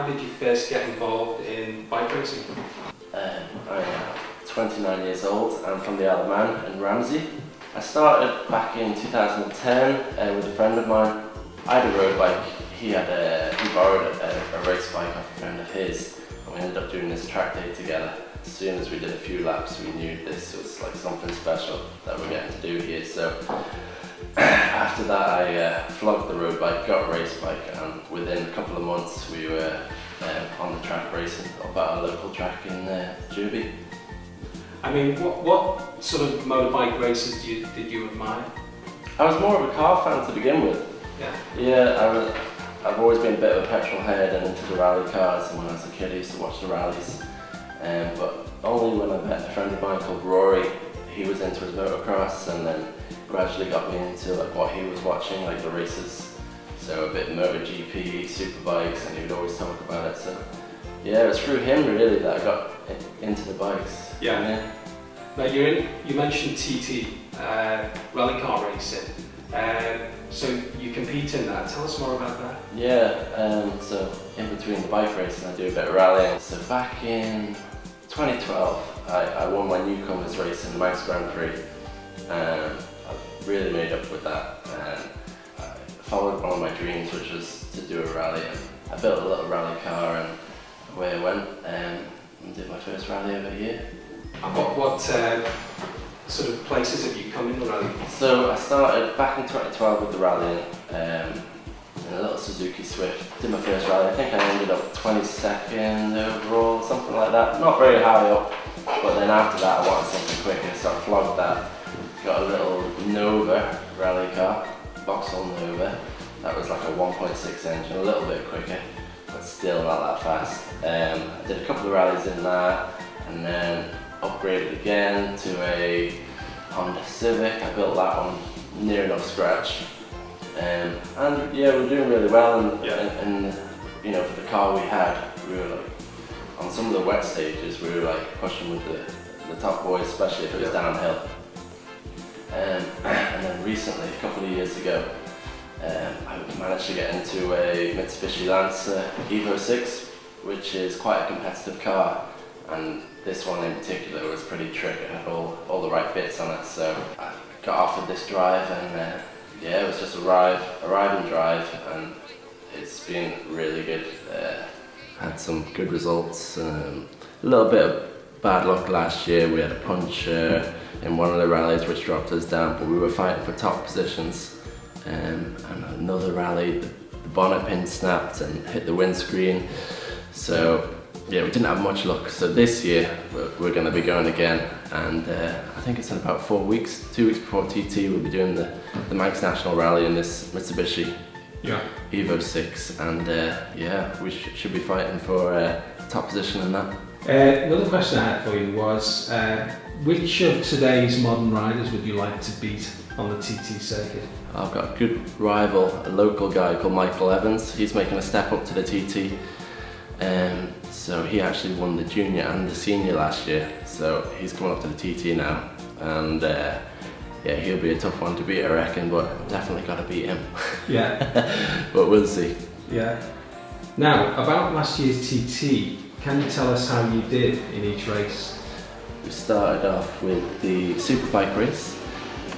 did you first get involved in bike racing? I am 29 years old. I'm from the Isle of Man in Ramsey. I started back in 2010 with a friend of mine. I had a road bike. He borrowed a race bike off a friend of his, and we ended up doing this track day together. As soon as we did a few laps, we knew this was like something special that we're getting to do here. So after that, I flogged the road bike, got a race bike, and within a couple of months, we were on the track racing up at our local track in Derby. I mean, what sort of motorbike races did you admire? I was more of a car fan to begin with. Yeah, I've always been a bit of a petrol head and into the rally cars, and when I was a kid I used to watch the rallies. But only when I met a friend of mine called Rory, he was into his motocross, and then gradually got me into like what he was watching, like the races. So a bit MotoGP, superbikes, and he would always talk about it. So yeah, it was through him really that I got into the bikes. Yeah. Now you mentioned TT, rally car racing. So you compete in that. Tell us more about that. Yeah, so in between the bike racing I do a bit of rallying. So back in 2012 I won my newcomers race in the Manx Grand Prix, and I really made up with that, and I followed one of my dreams, which was to do a rally, and I built a little rally car and away I went and did my first rally over here. And what sort of places have you come in the rally? So I started back in 2012 with the rallying in a little Suzuki Swift. Did my first rally. I think I ended up 22nd overall, something like that. Not very high up, but then after that I wanted something quicker, so I flogged that. Got a little Nova rally car, Vauxhall Nova. That was like a 1.6 engine, a little bit quicker, but still not that fast. I did a couple of rallies in that, and then upgraded again to a Honda Civic. I built that one near enough scratch, and yeah, we're doing really well. And you know, for the car we had, we were like on some of the wet stages, we were like pushing with the top boys, especially if it was downhill. And then recently, a couple of years ago, I managed to get into a Mitsubishi Lancer Evo 6, which is quite a competitive car, and this one in particular was pretty tricky. It had all the right bits on it, so I got offered this drive, and yeah, it was just arrive and drive, and it's been really good. Had some good results. A little bit of bad luck last year. We had a puncture in one of the rallies which dropped us down, but we were fighting for top positions. And another rally, the bonnet pin snapped and hit the windscreen. So yeah, we didn't have much luck. So this year we're going to be going again, and I think it's in about 4 weeks, 2 weeks before TT, we'll be doing the Manx National Rally in this Mitsubishi Evo 6, and yeah, we should be fighting for top position in that. Another question I had for you was, which of today's modern riders would you like to beat on the TT circuit? I've got a good rival, a local guy called Michael Evans. He's making a step up to the TT. So he actually won the junior and the senior last year, so he's coming up to the TT now, and yeah, he'll be a tough one to beat, I reckon, but definitely got to beat him. Yeah. But we'll see. Yeah. Now, about last year's TT, can you tell us how you did in each race? We started off with the superbike race,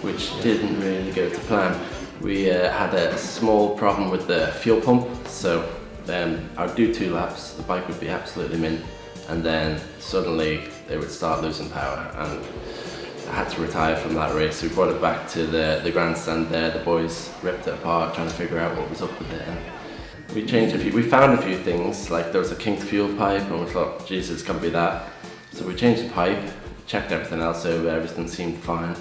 which didn't really go to plan. We had a small problem with the fuel pump, so I'd do 2 laps, the bike would be absolutely mint, and then suddenly they would start losing power, and I had to retire from that race. We brought it back to the grandstand there. The boys ripped it apart trying to figure out what was up with it, and we found a few things, like there was a kinked fuel pipe, and we thought, Jesus, it can't be that. So we changed the pipe, checked everything else over, everything seemed fine,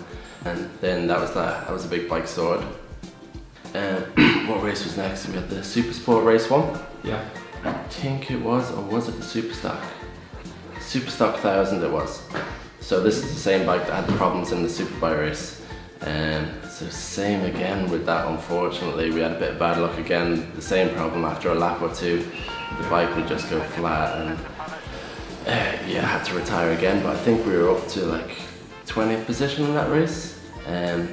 and then that was a big bike sorted. What race was next? We had the Super Sport race 1. Yeah. I think it was, or was it the Superstock? Superstock 1000 it was. So this is the same bike that had the problems in the Superbike race. So same again with that, unfortunately. We had a bit of bad luck again, the same problem after a lap or 2. The bike would just go flat, and yeah, I had to retire again, but I think we were up to like 20th position in that race.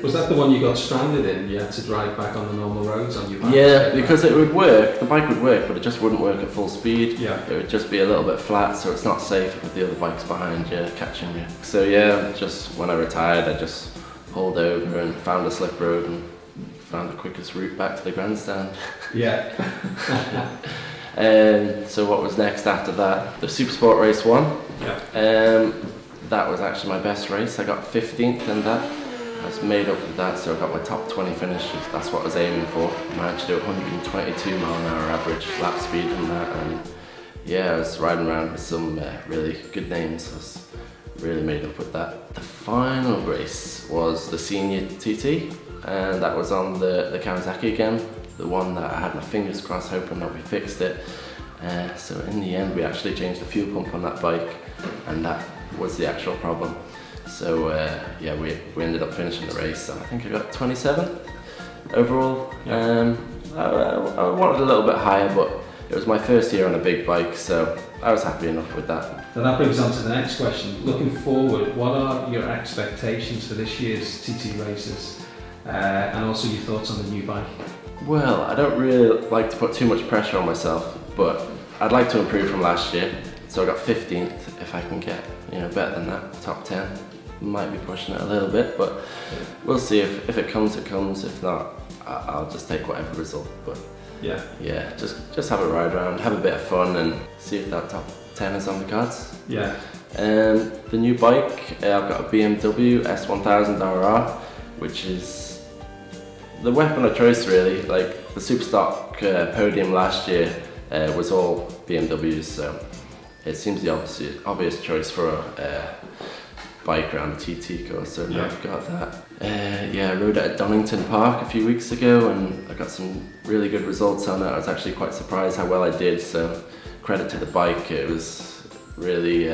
Was that the one you got stranded in? You had to drive back on the normal roads on your bike? Yeah, because it would work, the bike would work, but it just wouldn't work at full speed. Yeah. It would just be a little bit flat, so it's not safe with the other bikes behind you catching you. So yeah, just when I retired, I just pulled over and found a slip road and found the quickest route back to the grandstand. Yeah. So what was next after that? The Super Sport Race 1. Yeah. That was actually my best race. I got 15th in that. I was made up with that, so I got my top 20 finishes. That's what I was aiming for. I managed to do 122 mile an hour average lap speed in that, and yeah, I was riding around with some really good names. I was really made up with that. The final race was the Senior TT, and that was on the Kawasaki again, the one that I had my fingers crossed hoping that we fixed it. So in the end we actually changed the fuel pump on that bike, and that was the actual problem. So yeah, we ended up finishing the race. I think I got 27th overall. I wanted a little bit higher, but it was my first year on a big bike, so I was happy enough with that. Now that brings on to the next question. Looking forward, what are your expectations for this year's TT races? And also your thoughts on the new bike? Well, I don't really like to put too much pressure on myself, but I'd like to improve from last year. So I got 15th. If I can get better than that, top 10. Might be pushing it a little bit, but we'll see. If it comes, it comes. If not, I'll just take whatever result. But yeah, just have a ride around, have a bit of fun, and see if that top 10 is on the cards. Yeah. The new bike, I've got a Bmw S1000rr, which is the weapon of choice really. Like the Superstock podium last year was all BMWs, so it seems the obvious choice for a bike around the TT course, so now I've got that. Yeah, I rode it at Donington Park a few weeks ago and I got some really good results on it. I was actually quite surprised how well I did, so credit to the bike, it was really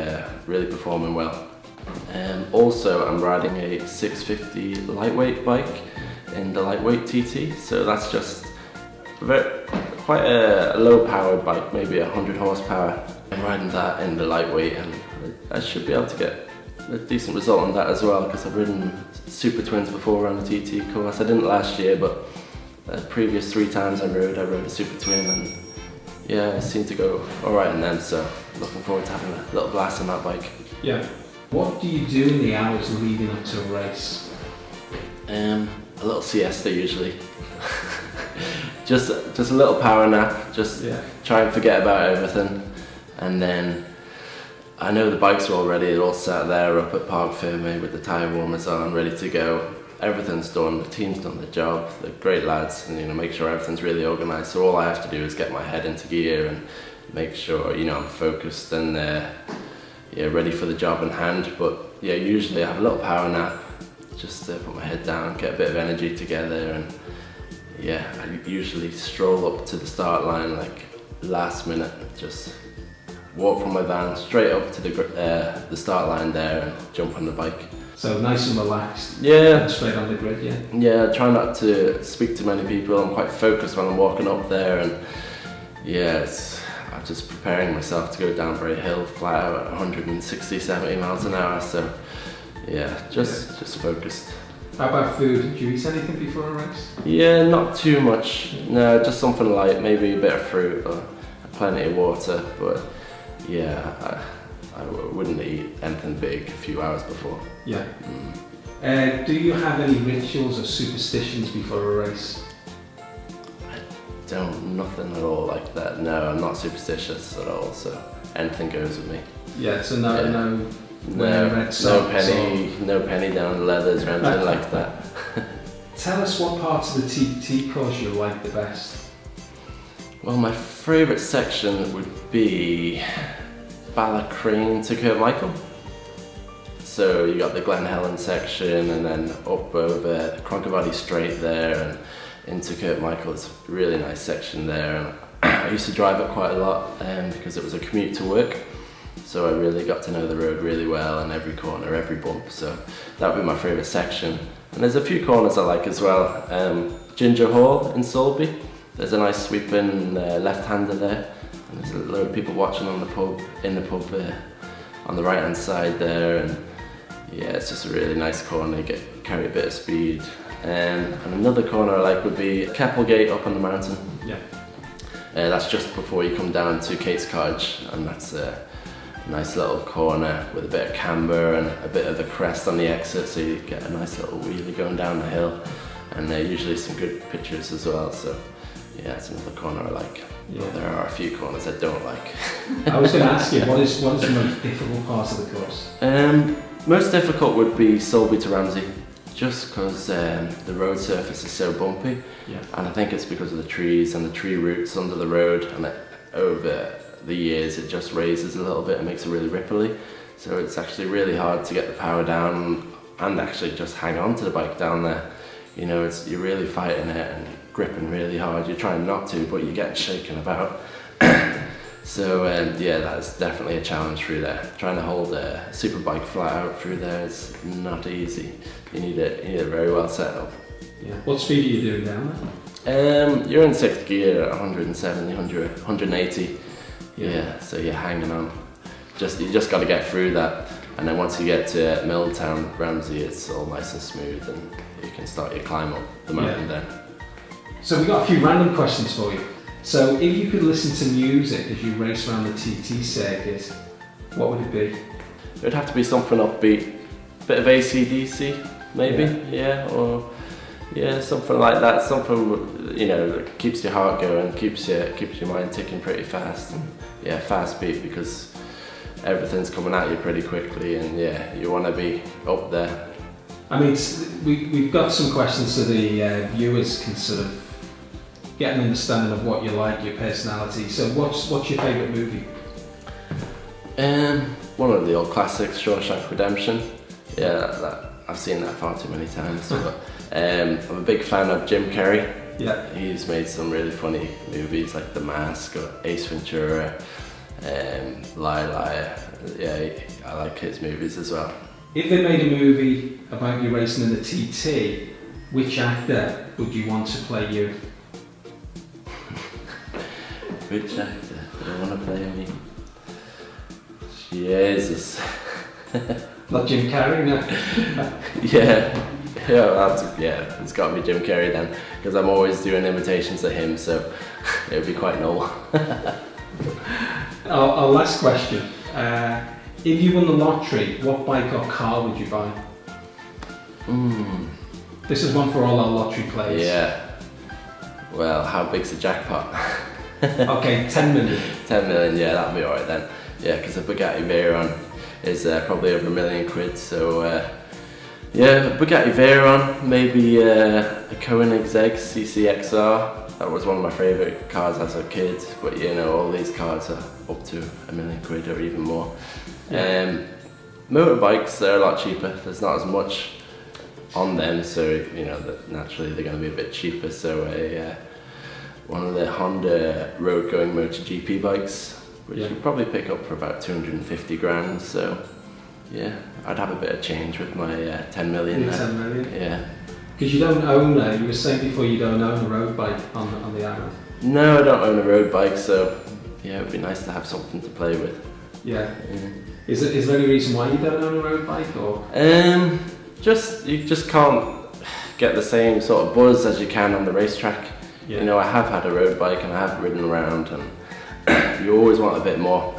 performing well. Also, I'm riding a 650 lightweight bike in the lightweight TT, so that's just quite a low powered bike, maybe 100 horsepower. I'm riding that in the lightweight and I should be able to get a decent result on that as well, because I've ridden Super Twins before on the TT course. I didn't last year, but the previous 3 times I rode a Super Twin, and yeah, it seemed to go alright in them, so looking forward to having a little blast on that bike. Yeah. What do you do in the hours leading up to a race? A little siesta usually. just a little power nap, just try and forget about everything, and then I know the bikes are all ready, they're all sat there up at Park Ferme with the tyre warmers on, ready to go. Everything's done, the team's done the job, they're great lads, and make sure everything's really organised. So all I have to do is get my head into gear and make sure I'm focused and ready for the job in hand. But yeah, usually I have a little power nap, just put my head down, get a bit of energy together, and yeah, I usually stroll up to the start line like last minute, just walk from my van straight up to the start line there and jump on the bike. So nice and relaxed. Yeah. And straight on the grid, yeah. Yeah, I try not to speak to many people. I'm quite focused when I'm walking up there, and yeah, I'm just preparing myself to go down Bray Hill flat out at 160, 70 miles an hour. So yeah, just focused. How about food? Do you eat anything before a race? Yeah, not too much. No, just something light, maybe a bit of fruit or plenty of water, but yeah, I wouldn't eat anything big a few hours before. Yeah. Do you have any rituals or superstitions before a race? I don't, nothing at all like that. No, I'm not superstitious at all, so anything goes with me. Yeah, so no penny down the leathers or anything like that. Tell us what parts of the TT course you like the best. Well, my favourite section would be Ballacrane to Kirkmichael. So you got the Glen Helen section, and then up over the Cronkivody Straight there and into Kirkmichael. It's a really nice section there, and I used to drive it quite a lot because it was a commute to work. So I really got to know the road really well, and every corner, every bump. So that would be my favourite section. And there's a few corners I like as well. Ginger Hall in Sulby. There's a nice sweeping left-hander there, and there's a load of people watching on the pub, on the right-hand side there, and yeah, it's just a really nice corner. You get carry a bit of speed. And another corner I like would be Keppelgate up on the mountain. Yeah. That's just before you come down to Kate's Cottage, and that's a nice little corner with a bit of camber and a bit of a crest on the exit, so you get a nice little wheelie going down the hill, and usually some good pictures as well. So yeah, it's another corner I like. Yeah. But there are a few corners I don't like. I was going to ask you, what is the most difficult part of the course? Most difficult would be Sulby to Ramsey, just because the road surface is so bumpy. Yeah. And I think it's because of the trees and the tree roots under the road, and over the years it just raises a little bit and makes it really ripply. So it's actually really hard to get the power down and actually just hang on to the bike down there. You know, you're really fighting it and gripping really hard. You're trying not to, but you're getting shaken about. So yeah, that's definitely a challenge through there. Trying to hold a superbike flat out through there is not easy. You need it very well set up. Yeah. What speed are you doing down there? You're in 6th gear at 170, 100, 180. Yeah, so you're hanging on. You just got to get through that, and then once you get to Milltown, Ramsey, it's all nice and smooth, and you can start your climb up the mountain then. So we've got a few random questions for you. So if you could listen to music as you race around the TT circuit, what would it be? It would have to be something upbeat, bit of AC/DC maybe, or something like that. Something that keeps your heart going, keeps your mind ticking pretty fast, and fast beat, because everything's coming at you pretty quickly, and you want to be up there. I mean, we've got some questions so the viewers can sort of get an understanding of what you like, your personality. So what's your favourite movie? One of the old classics, Shawshank Redemption. Yeah, I've seen that far too many times. But I'm a big fan of Jim Carrey. Yeah. He's made some really funny movies like The Mask or Ace Ventura, Liar. Yeah, I like his movies as well. If they made a movie about you racing in the TT, which actor would you want to play you? Which actor would I want to play me? Jesus. Not Jim Carrey, no? It's got to be Jim Carrey then, because I'm always doing imitations of him, so it would be quite novel. Our last question. If you won the lottery, what bike or car would you buy? This is one for all our lottery players. Yeah. Well, how big's the jackpot? Okay, 10 million. 10 million, yeah, that'll be alright then. Yeah, because a Bugatti Veyron is probably over £1 million, so Bugatti Veyron, maybe a Koenigsegg CCXR. That was one of my favourite cars as a kid, but all these cars are up to £1 million or even more. Motorbikes, they're a lot cheaper. There's not as much on them, so naturally they're going to be a bit cheaper. So one of the Honda road-going MotoGP bikes, which you probably pick up for about 250 grand. So yeah, I'd have a bit of change with my 10 million. Your 10 million. Yeah. Because you don't own you were saying before you don't own a road bike on the island. No, I don't own a road bike, so yeah, it'd be nice to have something to play with. Yeah. Is there any reason why you don't own a road bike, or? You just can't get the same sort of buzz as you can on the racetrack. Yeah. I have had a road bike and I have ridden around, and you always want a bit more.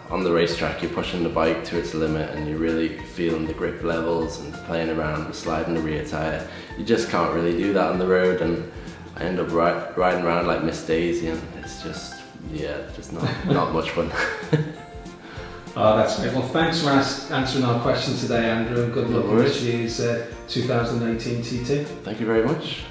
On the racetrack, you're pushing the bike to its limit, and you're really feeling the grip levels and playing around with sliding the rear tyre. You just can't really do that on the road, and I end up riding around like Miss Daisy, and it's just not much fun. Oh, that's great. Well, thanks for answering our questions today, Andrew, and good luck with this year's 2018 TT. Thank you very much.